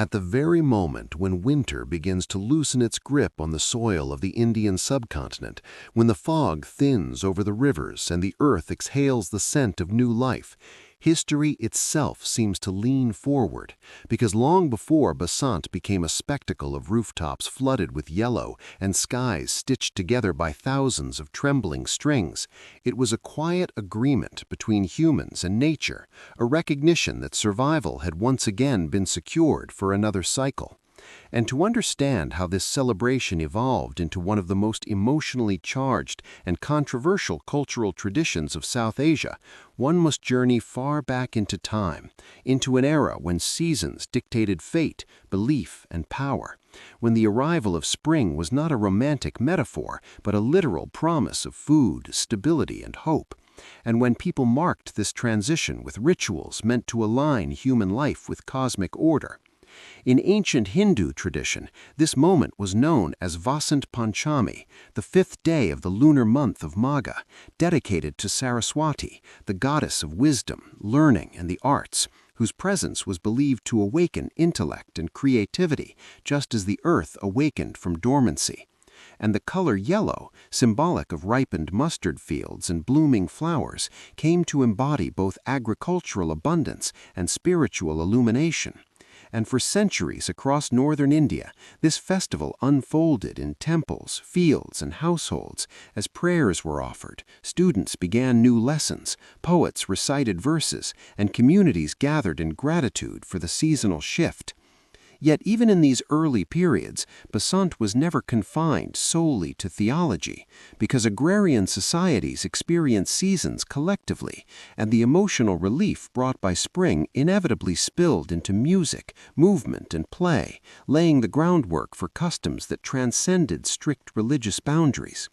At the very moment when winter begins to loosen its grip on the soil of the Indian subcontinent, when the fog thins over the rivers and the earth exhales the scent of new life, history itself seems to lean forward, because long before Basant became a spectacle of rooftops flooded with yellow and skies stitched together by thousands of trembling strings, it was a quiet agreement between humans and nature, a recognition that survival had once again been secured for another cycle. And to understand how this celebration evolved into one of the most emotionally charged and controversial cultural traditions of South Asia, one must journey far back into time, into an era when seasons dictated fate, belief, and power, when the arrival of spring was not a romantic metaphor, but a literal promise of food, stability, and hope, and when people marked this transition with rituals meant to align human life with cosmic order. In ancient Hindu tradition, this moment was known as Vasant Panchami, the fifth day of the lunar month of Magha, dedicated to Saraswati, the goddess of wisdom, learning, and the arts, whose presence was believed to awaken intellect and creativity, just as the earth awakened from dormancy. And the color yellow, symbolic of ripened mustard fields and blooming flowers, came to embody both agricultural abundance and spiritual illumination. And for centuries across northern India, this festival unfolded in temples, fields, and households as prayers were offered, students began new lessons, poets recited verses, and communities gathered in gratitude for the seasonal shift. Yet even in these early periods, Basant was never confined solely to theology, because agrarian societies experience seasons collectively, and the emotional relief brought by spring inevitably spilled into music, movement, and play, laying the groundwork for customs that transcended strict religious boundaries.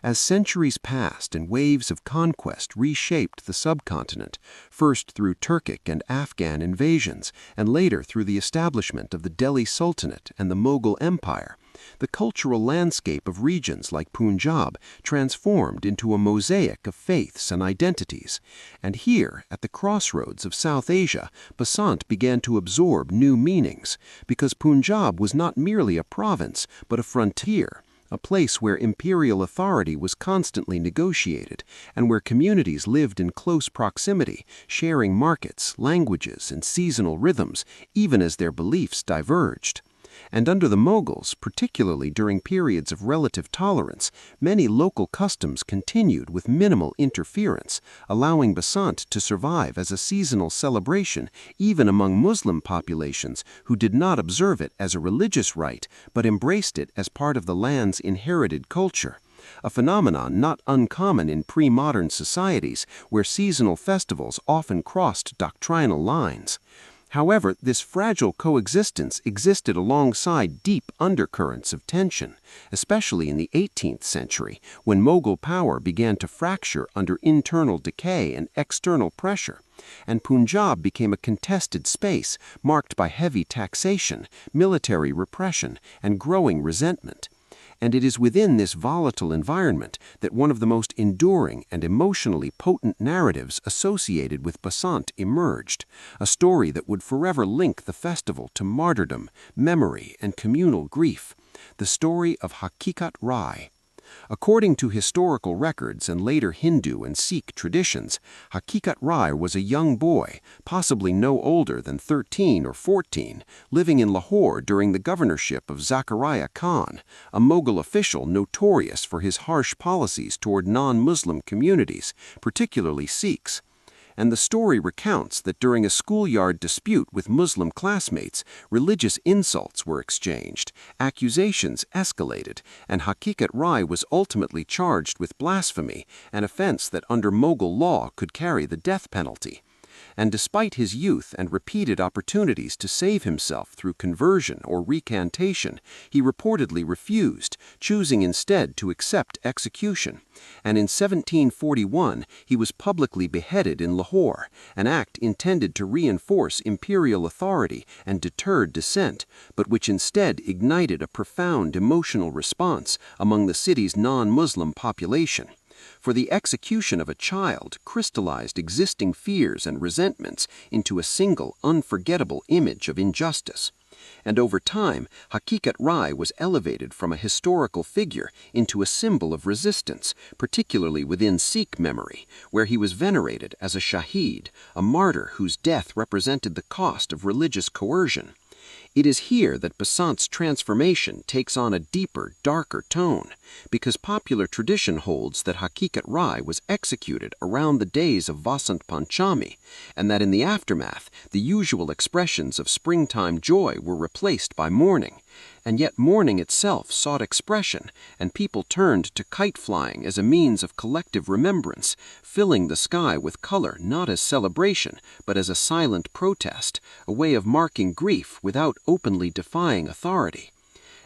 As centuries passed and waves of conquest reshaped the subcontinent, first through Turkic and Afghan invasions, and later through the establishment of the Delhi Sultanate and the Mughal Empire, the cultural landscape of regions like Punjab transformed into a mosaic of faiths and identities. And here, at the crossroads of South Asia, Basant began to absorb new meanings, because Punjab was not merely a province, but a frontier, a place where imperial authority was constantly negotiated, and where communities lived in close proximity, sharing markets, languages, and seasonal rhythms, even as their beliefs diverged. And under the Mughals, particularly during periods of relative tolerance, many local customs continued with minimal interference, allowing Basant to survive as a seasonal celebration even among Muslim populations who did not observe it as a religious rite but embraced it as part of the land's inherited culture, a phenomenon not uncommon in pre-modern societies where seasonal festivals often crossed doctrinal lines. However, this fragile coexistence existed alongside deep undercurrents of tension, especially in the 18th century, when Mughal power began to fracture under internal decay and external pressure, and Punjab became a contested space marked by heavy taxation, military repression, and growing resentment. And it is within this volatile environment that one of the most enduring and emotionally potent narratives associated with Basant emerged, a story that would forever link the festival to martyrdom, memory, and communal grief, the story of Hakikat Rai. According to historical records and later Hindu and Sikh traditions, Hakikat Rai was a young boy, possibly no older than 13 or 14, living in Lahore during the governorship of Zakaria Khan, a Mughal official notorious for his harsh policies toward non-Muslim communities, particularly Sikhs. And the story recounts that during a schoolyard dispute with Muslim classmates, religious insults were exchanged, accusations escalated, and Hakikat Rai was ultimately charged with blasphemy, an offense that under Mughal law could carry the death penalty. And despite his youth and repeated opportunities to save himself through conversion or recantation, he reportedly refused, choosing instead to accept execution. And in 1741, he was publicly beheaded in Lahore, an act intended to reinforce imperial authority and deter dissent, but which instead ignited a profound emotional response among the city's non-Muslim population. For the execution of a child crystallized existing fears and resentments into a single, unforgettable image of injustice. And over time, Hakikat Rai was elevated from a historical figure into a symbol of resistance, particularly within Sikh memory, where he was venerated as a shaheed, a martyr whose death represented the cost of religious coercion. It is here that Basant's transformation takes on a deeper, darker tone, because popular tradition holds that Hakikat Rai was executed around the days of Vasant Panchami, and that in the aftermath, the usual expressions of springtime joy were replaced by mourning. And yet mourning itself sought expression, and people turned to kite-flying as a means of collective remembrance, filling the sky with color not as celebration, but as a silent protest, a way of marking grief without openly defying authority.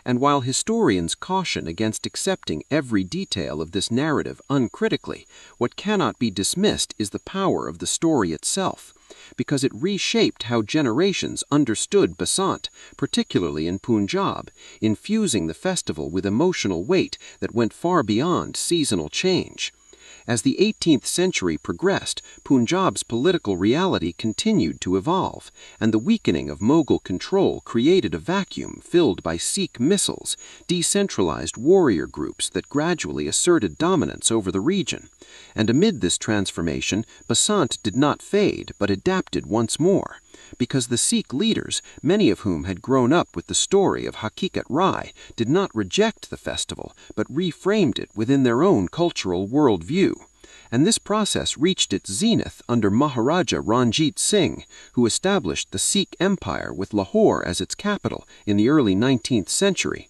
And while historians caution against accepting every detail of this narrative uncritically, what cannot be dismissed is the power of the story itself, because it reshaped how generations understood Basant, particularly in Punjab, infusing the festival with emotional weight that went far beyond seasonal change. As the 18th century progressed, Punjab's political reality continued to evolve, and the weakening of Mughal control created a vacuum filled by Sikh missiles, decentralized warrior groups that gradually asserted dominance over the region. And amid this transformation, Basant did not fade but adapted once more, because the Sikh leaders, many of whom had grown up with the story of Hakikat Rai, did not reject the festival, but reframed it within their own cultural worldview. And this process reached its zenith under Maharaja Ranjit Singh, who established the Sikh Empire with Lahore as its capital in the early 19th century.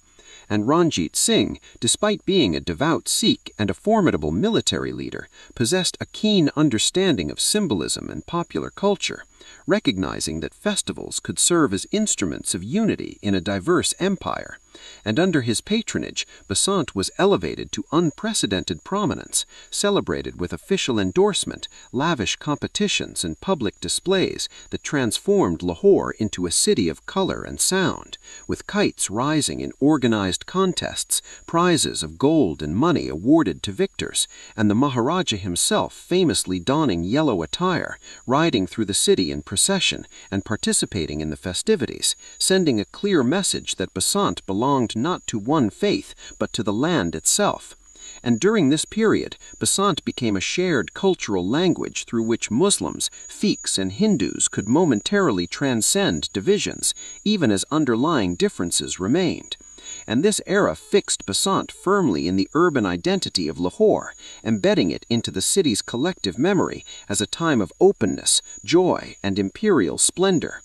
And Ranjit Singh, despite being a devout Sikh and a formidable military leader, possessed a keen understanding of symbolism and popular culture, recognizing that festivals could serve as instruments of unity in a diverse empire. And under his patronage, Basant was elevated to unprecedented prominence, celebrated with official endorsement, lavish competitions, and public displays that transformed Lahore into a city of color and sound, with kites rising in organized contests, prizes of gold and money awarded to victors, and the Maharaja himself famously donning yellow attire, riding through the city in procession and participating in the festivities, sending a clear message that Basant belonged not to one faith, but to the land itself. And during this period, Basant became a shared cultural language through which Muslims, Sikhs, and Hindus could momentarily transcend divisions, even as underlying differences remained. And this era fixed Basant firmly in the urban identity of Lahore, embedding it into the city's collective memory as a time of openness, joy, and imperial splendor.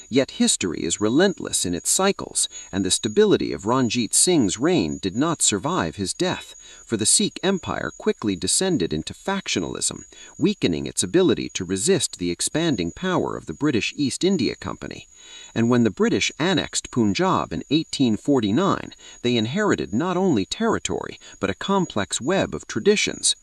Yet history is relentless in its cycles, and the stability of Ranjit Singh's reign did not survive his death, for the Sikh Empire quickly descended into factionalism, weakening its ability to resist the expanding power of the British East India Company. And when the British annexed Punjab in 1849, they inherited not only territory, but a complex web of traditions.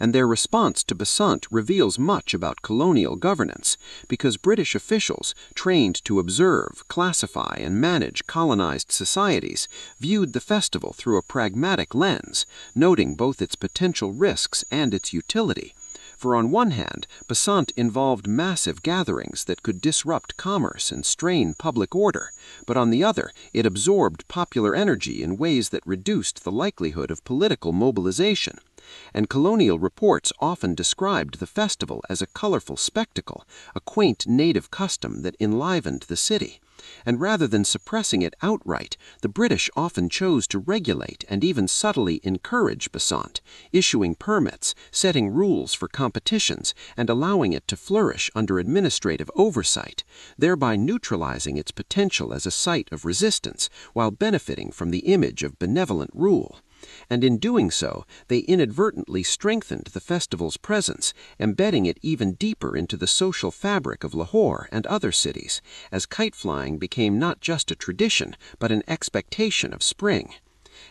And their response to Basant reveals much about colonial governance, because British officials, trained to observe, classify, and manage colonized societies, viewed the festival through a pragmatic lens, noting both its potential risks and its utility. For on one hand, Basant involved massive gatherings that could disrupt commerce and strain public order, but on the other, it absorbed popular energy in ways that reduced the likelihood of political mobilization. And colonial reports often described the festival as a colorful spectacle, a quaint native custom that enlivened the city. And rather than suppressing it outright, the British often chose to regulate and even subtly encourage Basant, issuing permits, setting rules for competitions, and allowing it to flourish under administrative oversight, thereby neutralizing its potential as a site of resistance while benefiting from the image of benevolent rule. And in doing so, they inadvertently strengthened the festival's presence, embedding it even deeper into the social fabric of Lahore and other cities, as kite-flying became not just a tradition, but an expectation of spring.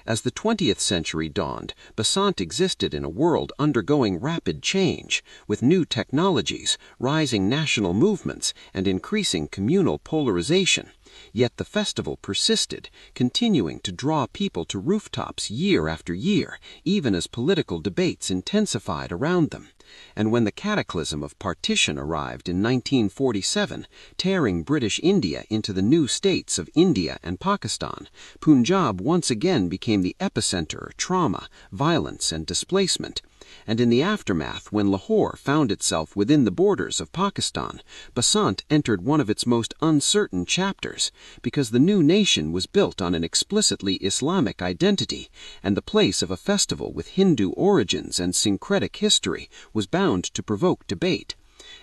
As the 20th century dawned, Basant existed in a world undergoing rapid change, with new technologies, rising national movements, and increasing communal polarization. Yet the festival persisted, continuing to draw people to rooftops year after year, even as political debates intensified around them. And when the cataclysm of partition arrived in 1947, tearing British India into the new states of India and Pakistan, Punjab once again became the epicenter of trauma, violence, and displacement. And in the aftermath, when Lahore found itself within the borders of Pakistan, Basant entered one of its most uncertain chapters, because the new nation was built on an explicitly Islamic identity, and the place of a festival with Hindu origins and syncretic history was bound to provoke debate.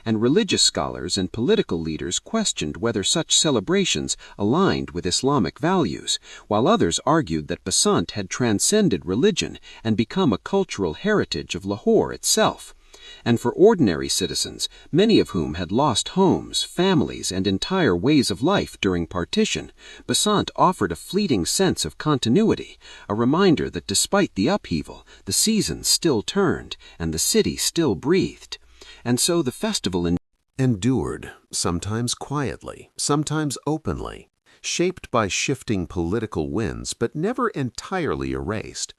And religious scholars and political leaders questioned whether such celebrations aligned with Islamic values, while others argued that Basant had transcended religion and become a cultural heritage of Lahore itself. And for ordinary citizens, many of whom had lost homes, families, and entire ways of life during partition, Basant offered a fleeting sense of continuity, a reminder that despite the upheaval, the seasons still turned and the city still breathed. And so the festival endured, sometimes quietly, sometimes openly, shaped by shifting political winds but never entirely erased.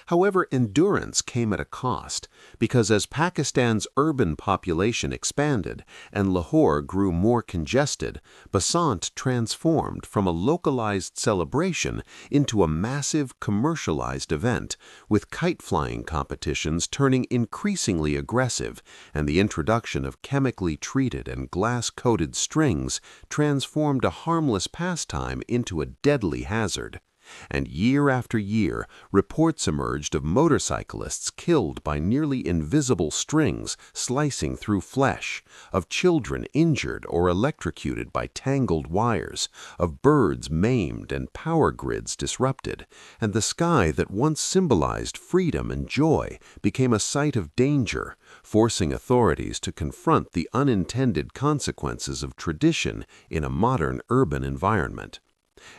However, endurance came at a cost, because as Pakistan's urban population expanded and Lahore grew more congested, Basant transformed from a localized celebration into a massive commercialized event, with kite-flying competitions turning increasingly aggressive and the introduction of chemically treated and glass-coated strings transformed a harmless pastime into a deadly hazard. And year after year, reports emerged of motorcyclists killed by nearly invisible strings slicing through flesh, of children injured or electrocuted by tangled wires, of birds maimed and power grids disrupted, and the sky that once symbolized freedom and joy became a site of danger, forcing authorities to confront the unintended consequences of tradition in a modern urban environment.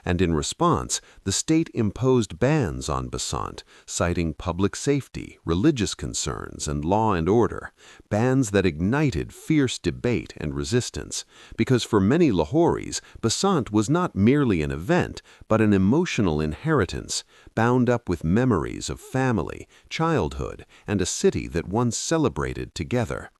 And in response, the state imposed bans on Basant, citing public safety, religious concerns, and law and order, bans that ignited fierce debate and resistance, because for many Lahoris, Basant was not merely an event, but an emotional inheritance, bound up with memories of family, childhood, and a city that once celebrated together.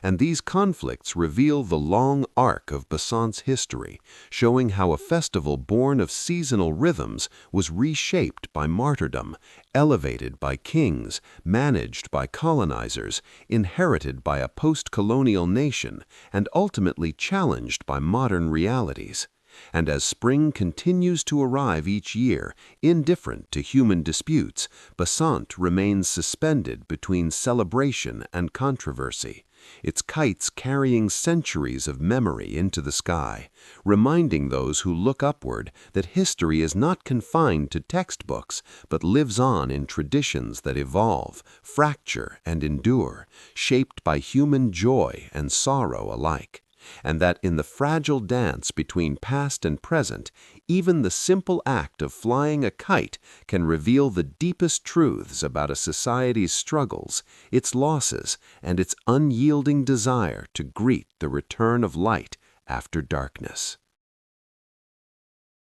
And these conflicts reveal the long arc of Basant's history, showing how a festival born of seasonal rhythms was reshaped by martyrdom, elevated by kings, managed by colonizers, inherited by a post-colonial nation, and ultimately challenged by modern realities. And as spring continues to arrive each year, indifferent to human disputes, Basant remains suspended between celebration and controversy, its kites carrying centuries of memory into the sky, reminding those who look upward that history is not confined to textbooks, but lives on in traditions that evolve, fracture, and endure, shaped by human joy and sorrow alike. And that in the fragile dance between past and present, even the simple act of flying a kite can reveal the deepest truths about a society's struggles, its losses, and its unyielding desire to greet the return of light after darkness.